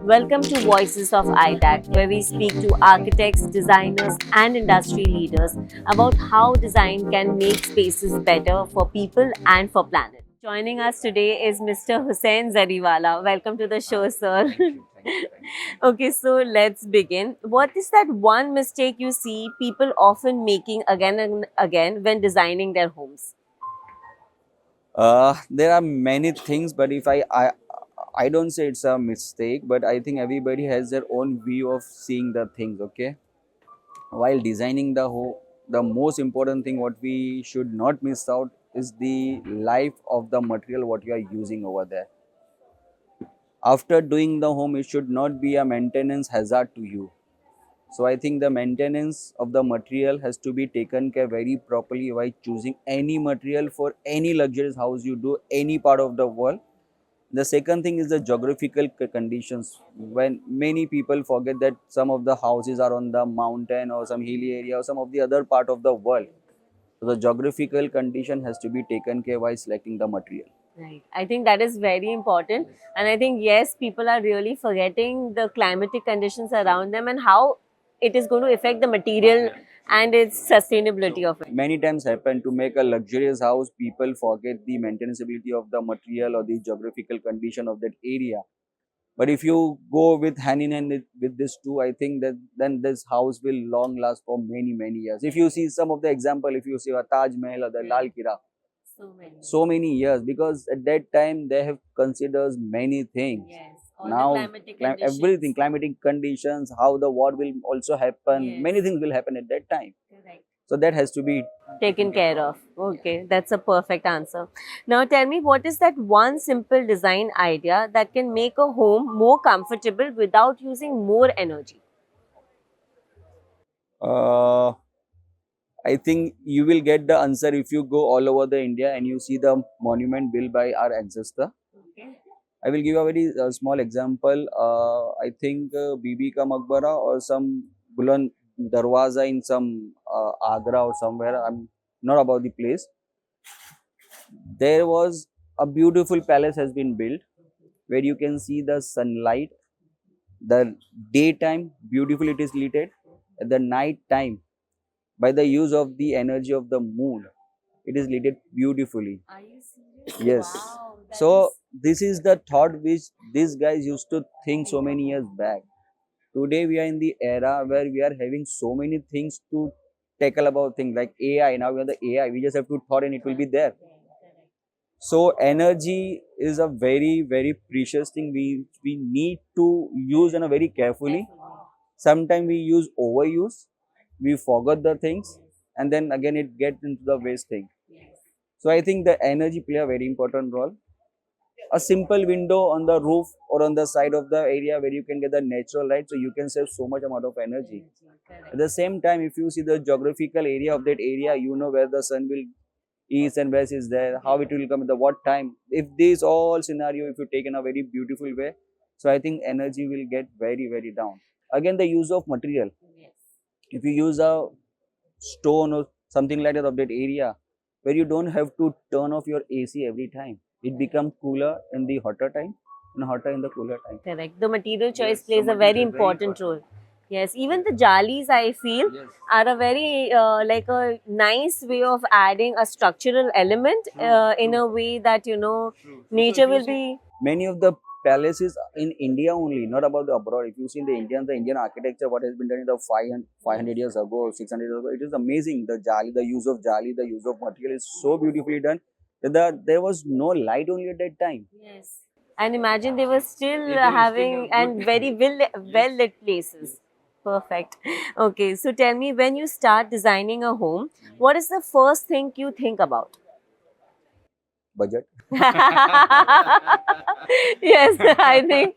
Welcome to Voices of iDAC, where we speak to architects, designers, and industry leaders about how design can make spaces better for people and for planet. Joining us today is Mr. Husain Jariwala. Welcome to the show, sir. Okay, so let's begin. What is that one mistake you see people often making again and again when designing their homes? There are many things, but if I don't say it's a mistake, but I think everybody has their own view of seeing the things. Okay, while designing the most important thing what we should not miss out is the life of the material what you are using over there. After doing the home, it should not be a maintenance hazard to you. So I think the maintenance of the material has to be taken care very properly while choosing any material for any luxurious house you do any part of the world. The second thing is the geographical conditions. When many people forget that some of the houses are on the mountain or some hilly area or some of the other part of the world. So the geographical condition has to be taken care while selecting the material. Right. I think that is very important. And I think, yes, people are really forgetting the climatic conditions around them and how it is going to affect the material and its sustainability of it. Many times happen to make a luxurious house, people forget the maintenance of the material or the geographical condition of that area. But if you go with hand in hand with this two, I think that then this house will long last for many years. If you see some of the example, if you see a Taj Mahal or the Lal Kira, so many years, because at that time they have considered many things. Yes. All the Now climatic conditions. everything, climatic conditions, how the war will also happen, Yes. many things will happen at that time. Correct. So that has to be Taken care of. Okay, that's a perfect answer. Now tell me, what is that one simple design idea that can make a home more comfortable without using more energy? uh, I think you will get the answer if you go all over the India and you see the monument built by our ancestor. Okay. I will give you a very small example. I think Bibi Ka Maqbara or some Buland Darwaza in some Agra or somewhere. I'm not about the place. There was a beautiful palace has been built where you can see the sunlight. The daytime beautiful it is lit. At the night time, by the use of the energy of the moon, it is lit beautifully. Are you serious? Yes. Wow, that So is this is the thought which these guys used to think so many years back. Today we are in the era where we are having so many things to tackle about things like AI. Now we are the AI. We just have to thought and it will be there. So energy is a very precious thing. We need to use in a very carefully. Sometimes we use overuse. We forget the things, and then again it gets into the waste thing. So I think the energy play a very important role. A simple window on the roof or on the side of the area where you can get the natural light, so you can save so much amount of energy. At the same time, if you see the geographical area of that area, you know where the sun will east and west is there, how it will come at the what time. If this all scenario, if you take in a very beautiful way, so I think energy will get very down. Again, the use of material. If you use a stone or something like that of that area, where you don't have to turn off your AC every time, it becomes cooler in the hotter time and hotter in the cooler time. correct. The material choice Yes, plays a so very material is very important role. important. Yes, even the jalis I feel Yes. are a very like a nice way of adding a structural element in a way that nature will be. Many of the palaces in India only, not about the abroad. If you see the Indian architecture, what has been done in the 500 years ago, 600 years ago, it is amazing. The jali, the use of jali, the use of material is so beautifully done that there was no light only at that time. Yes. And imagine they were still They were still having good. and very well lit places. Perfect. Okay, so tell me, when you start designing a home, what is the first thing you think about? Budget. Yes, I think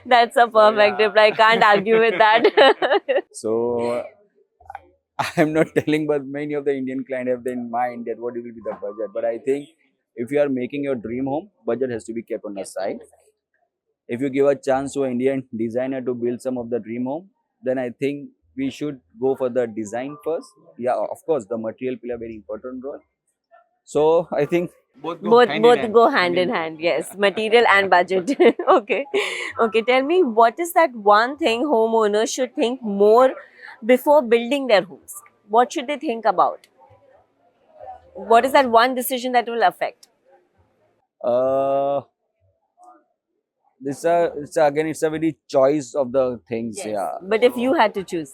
that's a perfect reply. Can't argue with that. So I'm not telling, but many of the Indian client have in mind that what will be the budget. But I think if you are making your dream home, budget has to be kept on the side. If you give a chance to an Indian designer to build some of the dream home, then I think we should go for the design first. Yeah, of course, the material play a very important role. So I think both Both go hand in hand. Yes, material and budget. Okay. Okay, tell me, what is that one thing homeowners should think more before building their homes? What should they think about? What is that one decision that will affect? uh, it's a very choice of the things. Yes. Yeah. But if you had to choose.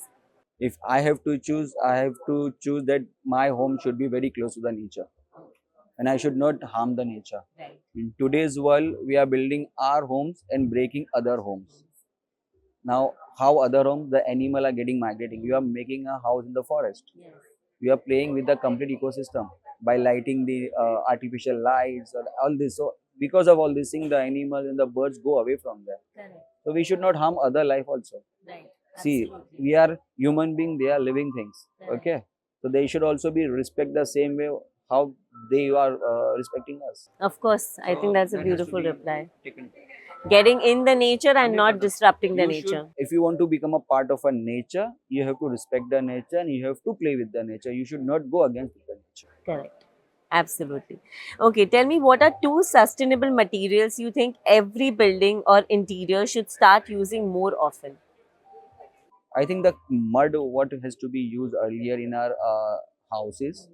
If I have to choose, I have to choose that my home should be very close to the nature, and I should not harm the nature. Right. In today's world, we are building our homes and breaking other homes. Now, how other homes, the animal are getting migrating. You are making a house in the forest. Yes. You are playing with the complete ecosystem by lighting the artificial lights or all this. So, because of all these things, the animals and the birds go away from there. Correct. So, we should not harm other life also. Right. See, Absolutely. we are human beings, they are living things. Correct. Okay. So, they should also be respect the same way how they are respecting us. Of course, I think that's a That has to beautiful be reply. taken. Getting in the nature and not 100%. disrupting the You should- nature. if you want to become a part of a nature, you have to respect the nature and you have to play with the nature. You should not go against the nature. Correct. Absolutely. Okay, tell me, what are two sustainable materials you think every building or interior should start using more often? I think the mud, what has to be used earlier in our houses,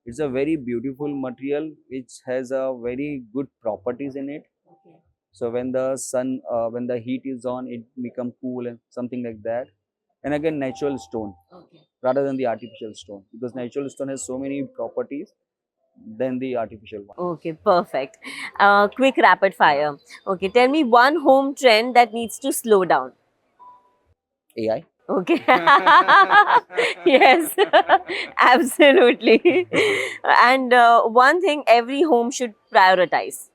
it's a very beautiful material which has a very good properties in it. Okay. So when the sun, when the heat is on, it become cool and something like that. And again, natural stone Okay. rather than the artificial stone, because natural stone has so many properties than the artificial one. Okay, perfect. Quick rapid fire. Okay, tell me one home trend that needs to slow down. AI. Okay. Yes, absolutely. And one thing every home should prioritize.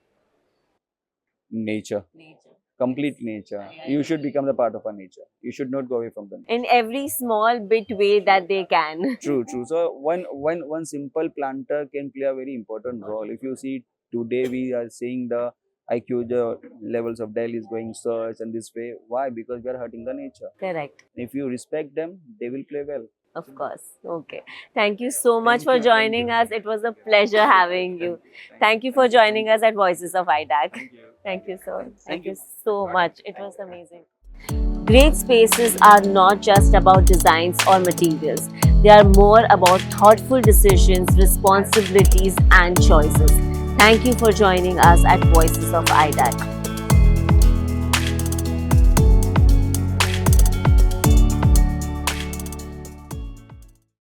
Nature, Nature. complete nature. You should become the part of a nature. You should not go away from them. In every small bit way that they can. True, true. So one simple planter can play a very important role. If you see today, we are seeing the IQ the levels of Delhi is going search and this way. Why? Because we are hurting the nature. Correct. If you respect them, they will play well. Of course. Okay. Thank you so much for Thank you, thank joining you. us. It was a pleasure having you. Thank you for joining us at Voices of iDAC. Thank you so much. Thank you so much. It was amazing. Great spaces are not just about designs or materials. They are more about thoughtful decisions, responsibilities, and choices. Thank you for joining us at Voices of iDAC.